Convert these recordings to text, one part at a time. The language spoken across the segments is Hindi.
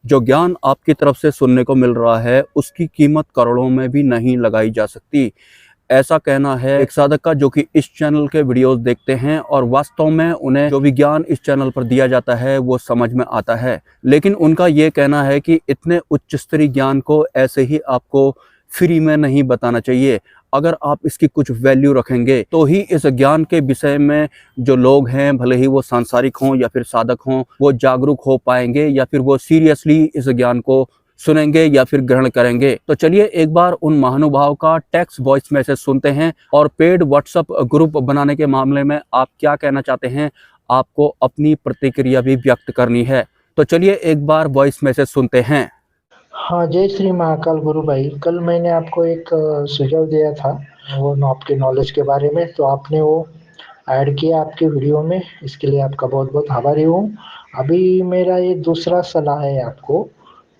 जो ज्ञान आपकी तरफ से सुनने को मिल रहा है उसकी कीमत करोड़ों में भी नहीं लगाई जा सकती। ऐसा कहना है एक साधक का जो कि इस चैनल के वीडियोस देखते हैं और वास्तव में उन्हें जो भी ज्ञान इस चैनल पर दिया जाता है वो समझ में आता है। लेकिन उनका ये कहना है कि इतने उच्च स्तरीय ज्ञान को ऐसे ही आपको फ्री में नहीं बताना चाहिए। अगर आप इसकी कुछ वैल्यू रखेंगे तो ही इस ज्ञान के विषय में जो लोग हैं, भले ही वो सांसारिक हों या फिर साधक हों, वो जागरूक हो पाएंगे या फिर वो सीरियसली इस ज्ञान को सुनेंगे या फिर ग्रहण करेंगे। तो चलिए एक बार उन महानुभाव का टेक्स्ट वॉइस मैसेज सुनते हैं और पेड व्हाट्सएप ग्रुप बनाने के मामले में आप क्या कहना चाहते हैं, आपको अपनी प्रतिक्रिया भी व्यक्त करनी है। तो चलिए एक बार वॉइस मैसेज सुनते हैं। हाँ, जय श्री महाकाल गुरु भाई। कल मैंने आपको एक सुझाव दिया था वो आपके नॉलेज के बारे में, तो आपने वो ऐड किया आपके वीडियो में, इसके लिए आपका बहुत-बहुत आभारी हूँ। अभी मेरा ये दूसरा सलाह है आपको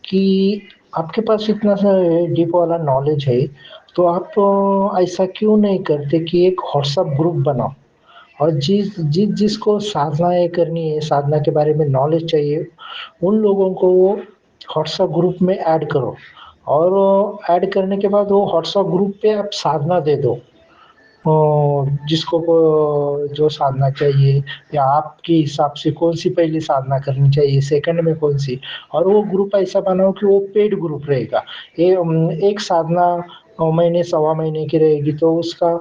कि आपके पास इतना सा डीप वाला नॉलेज है, तो आप ऐसा क्यों नहीं करते कि एक व्हाट्सएप ग्रुप बनाओ और जिसको साधनाएँ करनी है, साधना के बारे में नॉलेज चाहिए, उन लोगों को वो व्हाट्सएप ग्रुप में ऐड करो और ऐड करने के बाद वो व्हाट्सएप ग्रुप पे आप साधना दे दो। जिसको जो साधना चाहिए या आपके हिसाब से कौन-सी पहली साधना करनी चाहिए, सेकंड में कौन-सी, और वो ग्रुप ऐसा बनाओ कि वो पेड ग्रुप रहेगा। एक साधना महीने, सवा महीने की रहेगी तो उसका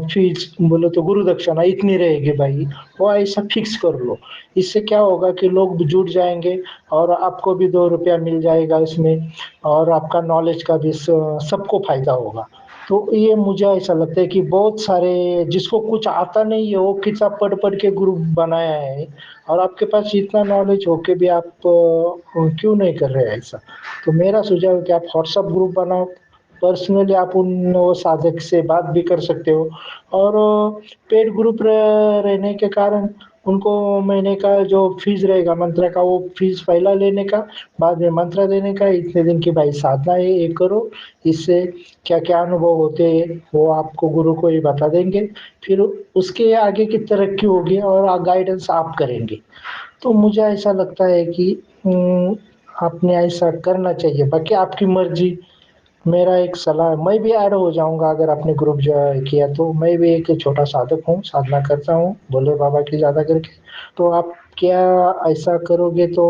फीस बोले तो गुरु दक्षिणा इतनी रहेगी भाई, वो ऐसा फिक्स कर लो। इससे क्या होगा कि लोग जुड़ जाएँगे और आपको भी ₹2 मिल जाएगा इसमें और आपका नॉलेज का भी सबको फ़ायदा होगा। तो ये मुझे ऐसा लगता है कि बहुत सारे जिसको कुछ आता नहीं है, वो किताब पढ़-पढ़ के ग्रुप बनाया है और आपके पास इतना नॉलेज हो के भी आप क्यों नहीं कर रहे हैं ऐसा? तो मेरा सुझाव है कि आप व्हाट्सएप ग्रुप बनाओ, पर्सनली आप उन वो साधक से बात भी कर सकते हो और पेड ग्रुप रहने के कारण उनको महीने का जो फ़ीस रहेगा मंत्र का, वो फ़ीस पहला लेने का, बाद में मंत्र देने का, इतने दिन की भाई साधना है, ये करो, इससे क्या-क्या अनुभव होते हैं, वो आपको गुरु को ही बता देंगे। फिर उसके आगे की तरक्की होगी और गाइडेंस आप करेंगे। तो मुझे ऐसा लगता है कि आपने ऐसा करना चाहिए, बाकी आपकी मर्ज़ी। मेरा एक सलाह है, मैं भी ऐड हो जाऊँगा अगर आपने ग्रुप किया तो। मैं भी एक छोटा साधक हूँ, साधना करता हूँ, भोले बाबा की ज़्यादा करके। तो आप क्या ऐसा करोगे तो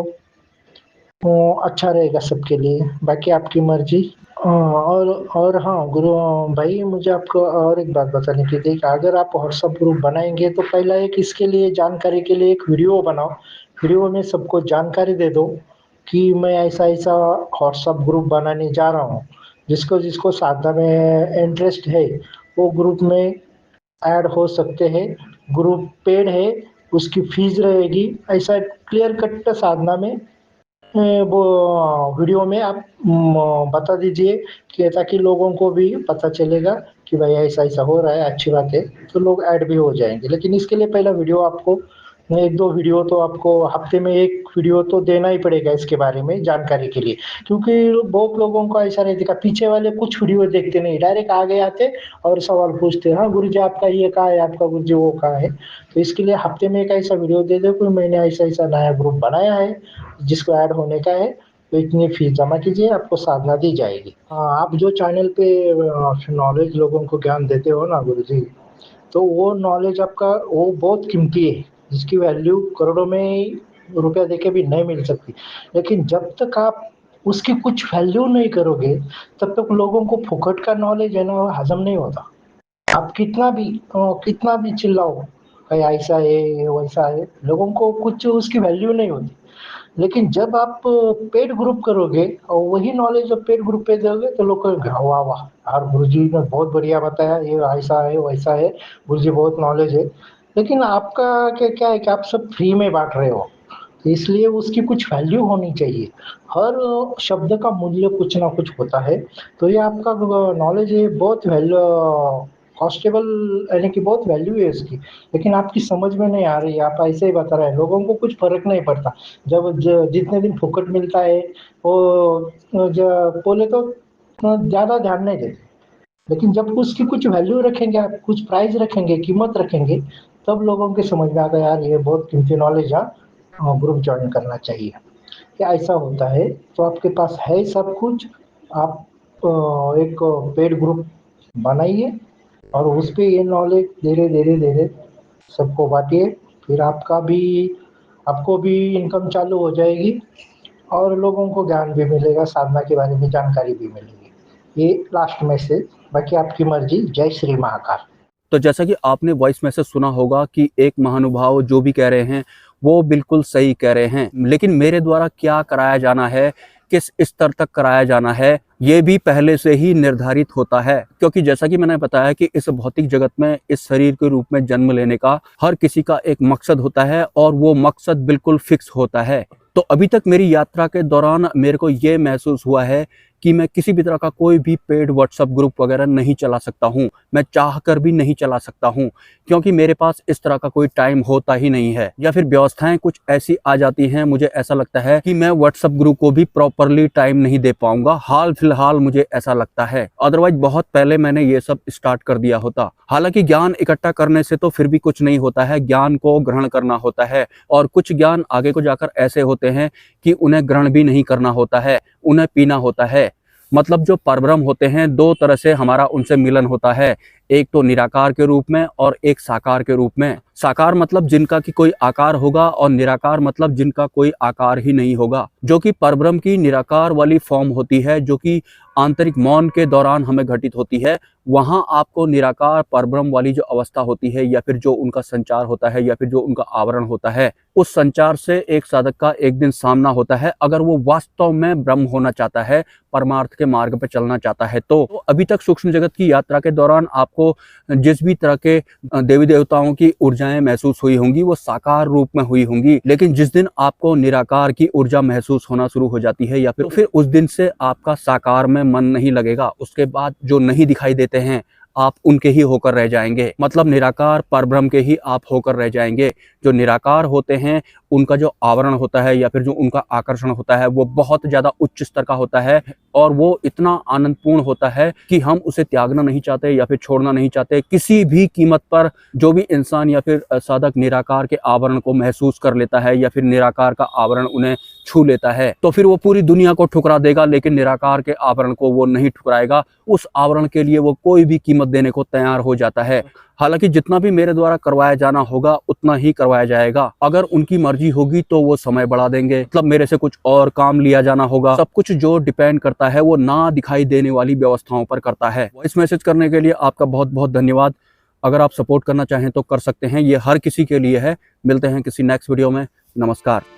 अच्छा रहेगा सबके लिए, बाकी आपकी मर्ज़ी। और हाँ, गुरु भाई मुझे आपको और एक बात बतानी थी। देखिए, अगर आप व्हाट्सएप ग्रुप बनाएँगे तो पहला एक इसके लिए जानकारी के लिए एक वीडियो बनाओ। वीडियो में सबको जानकारी दे दो कि मैं ऐसा-ऐसा व्हाट्सएप ग्रुप बनाने जा रहा हूँ। जिसको साधना में इंटरेस्ट है, वो ग्रुप में ऐड हो सकते हैं। ग्रुप पेड है, उसकी फ़ीस रहेगी। ऐसा क्लियर कट साधना में वो वीडियो में आप बता दीजिए कि ताकि लोगों को भी पता चलेगा कि भाई ऐसा-ऐसा हो रहा है, अच्छी बात है, तो लोग ऐड भी हो जाएँगे। लेकिन इसके लिए पहला वीडियो आपको 1-2 वीडियो तो आपको हफ्ते में 1 वीडियो तो देना ही पड़ेगा इसके बारे में जानकारी के लिए। क्योंकि बहुत लोगों को ऐसा नहीं दिखा, पीछे वाले कुछ वीडियो देखते नहीं, डायरेक्ट आगे आते और सवाल पूछते, "हाँ, गुरुजी आपका ये कहाँ है? आपका गुरुजी वो कहाँ है?" तो इसके लिए हफ्ते में एक ऐसा वीडियो दे दो कि मैंने ऐसा-ऐसा नया ग्रुप बनाया है, जिसको ऐड होने का है, तो इतनी फीस जमा कीजिए, आपको साधना दी जाएगी। आप जो चैनल पे नॉलेज लोगों को ज्ञान देते हो ना गुरुजी, तो वो नॉलेज आपका वो बहुत कीमती है, जिसकी वैल्यू करोड़ों में रुपया देके भी नहीं मिल सकती। लेकिन जब तक आप उसकी कुछ वैल्यू नहीं करोगे, तब तक लोगों को फुकट का नॉलेज है ना, वो हज़म नहीं होता। आप कितना भी चिल्लाओ, भाई ऐसा है, वैसा है, लोगों को कुछ उसकी वैल्यू नहीं होती। लेकिन जब आप पेड ग्रुप करोगे और वही नॉलेज जब पेड ग्रुप पे दोगे तो लोग कहेंगे हाँ, वाह वाह यार गुरुजी ने बहुत बढ़िया बताया, ये ऐसा है वैसा है, गुरुजी बहुत नॉलेज है। लेकिन आपका क्या है कि आप सब फ्री में बांट रहे हो, तो इसलिए उसकी कुछ वैल्यू होनी चाहिए। हर शब्द का मूल्य कुछ ना कुछ होता है। तो ये आपका नॉलेज है बहुत कॉस्टेबल, यानी कि बहुत वैल्यू है इसकी, लेकिन आपकी समझ में नहीं आ रही है, आप ऐसे ही बता रहे हैं, लोगों को कुछ फ़र्क नहीं पड़ता। जब जितने दिन फुकट मिलता है वो बोले तो ज़्यादा ध्यान नहीं देते। लेकिन जब उसकी कुछ वैल्यू रखेंगे आप, कुछ प्राइस रखेंगे, कीमत रखेंगे, तब लोगों के समझ में आता है यार ये बहुत कीमती नॉलेज है, ग्रुप जॉइन करना चाहिए। कि ऐसा होता है, तो आपके पास है सब कुछ, आप एक पेड ग्रुप बनाइए और उस पे ये नॉलेज धीरे-धीरे सबको बाँटिए, फिर आपको भी इनकम चालू हो जाएगी और लोगों को ज्ञान भी मिलेगा, साधना के बारे में जानकारी भी मिलेगी। ये लास्ट मैसेज, बाकी आपकी मर्ज़ी। जय श्री महाकाल। तो जैसा कि आपने वॉइस मैसेज सुना होगा कि एक महानुभाव जो भी कह रहे हैं वो बिल्कुल सही कह रहे हैं, लेकिन मेरे द्वारा क्या कराया जाना है, किस स्तर तक कराया जाना है, ये भी पहले से ही निर्धारित होता है। क्योंकि जैसा कि मैंने बताया कि इस भौतिक जगत में इस शरीर के रूप में जन्म लेने का हर किसी का एक मकसद होता है और वो मकसद बिल्कुल फिक्स होता है। तो अभी तक मेरी यात्रा के दौरान मेरे को ये महसूस हुआ है कि मैं किसी भी तरह का कोई भी पेड व्हाट्सएप ग्रुप वगैरह नहीं चला सकता हूँ, मैं चाह कर भी नहीं चला सकता हूँ, क्योंकि मेरे पास इस तरह का कोई टाइम होता ही नहीं है, या फिर व्यवस्थाएं कुछ ऐसी आ जाती हैं, मुझे ऐसा लगता है कि मैं व्हाट्सएप ग्रुप को भी प्रॉपरली टाइम नहीं दे पाऊंगा। हाल फिलहाल मुझे ऐसा लगता है, अदरवाइज बहुत पहले मैंने ये सब स्टार्ट कर दिया होता। हालांकि ज्ञान इकट्ठा करने से तो फिर भी कुछ नहीं होता है, ज्ञान को ग्रहण करना होता है, और कुछ ज्ञान आगे को जाकर ऐसे होते हैं कि उन्हें ग्रहण भी नहीं करना होता है, उन्हें पीना होता है। मतलब जो परब्रह्म होते हैं, दो तरह से हमारा उनसे मिलन होता है, एक तो निराकार के रूप में और एक साकार के रूप में। साकार मतलब जिनका की कोई आकार होगा और निराकार मतलब जिनका कोई आकार ही नहीं होगा, जो कि परब्रह्म की निराकार वाली फॉर्म होती है, जो कि आंतरिक मौन के दौरान हमें घटित होती है। वहां आपको निराकार परब्रह्म वाली जो अवस्था होती है, या फिर जो उनका संचार होता है, या फिर जो उनका आवरण होता है, उस संचार से एक साधक का एक दिन सामना होता है, अगर वो वास्तव में ब्रह्म होना चाहता है, परमार्थ के मार्ग पर चलना चाहता है। तो अभी तक सूक्ष्म जगत की यात्रा के दौरान आपको जिस भी तरह के देवी देवताओं की ऊर्जाएं महसूस हुई होंगी वो साकार रूप में हुई होंगी, लेकिन जिस दिन आपको निराकार की ऊर्जा महसूस होना शुरू हो जाती है, या फिर उस दिन से आपका साकार में मन नहीं लगेगा। उसके बाद जो नहीं दिखाई देते हैं आप उनके ही होकर रह जाएंगे, मतलब निराकार परब्रह्म के ही आप होकर रह जाएंगे। जो निराकार होते हैं उनका जो आवरण होता है, या फिर जो उनका आकर्षण होता है, वो बहुत ज्यादा उच्च स्तर का होता है, और वो इतना आनंदपूर्ण होता है कि हम उसे त्यागना नहीं चाहते या फिर छोड़ना नहीं चाहते किसी भी कीमत पर। जो भी इंसान या फिर साधक निराकार के आवरण को महसूस कर लेता है, या फिर निराकार का आवरण उन्हें छू लेता है, तो फिर वो पूरी दुनिया को ठुकरा देगा, लेकिन निराकार के आवरण को वो नहीं ठुकराएगा। उस आवरण के लिए वो कोई भी कीमत देने को तैयार हो जाता है। हालांकि जितना भी मेरे द्वारा करवाया जाना होगा उतना ही करवाया जाएगा। अगर उनकी मर्जी होगी तो वो समय बढ़ा देंगे, मतलब मेरे से कुछ और काम लिया जाना होगा। सब कुछ जो डिपेंड करता है वो ना दिखाई देने वाली व्यवस्थाओं पर करता है। वॉइस मैसेज करने के लिए आपका बहुत बहुत धन्यवाद। अगर आप सपोर्ट करना चाहें तो कर सकते हैं, ये हर किसी के लिए है। मिलते हैं किसी नेक्स्ट वीडियो में। नमस्कार।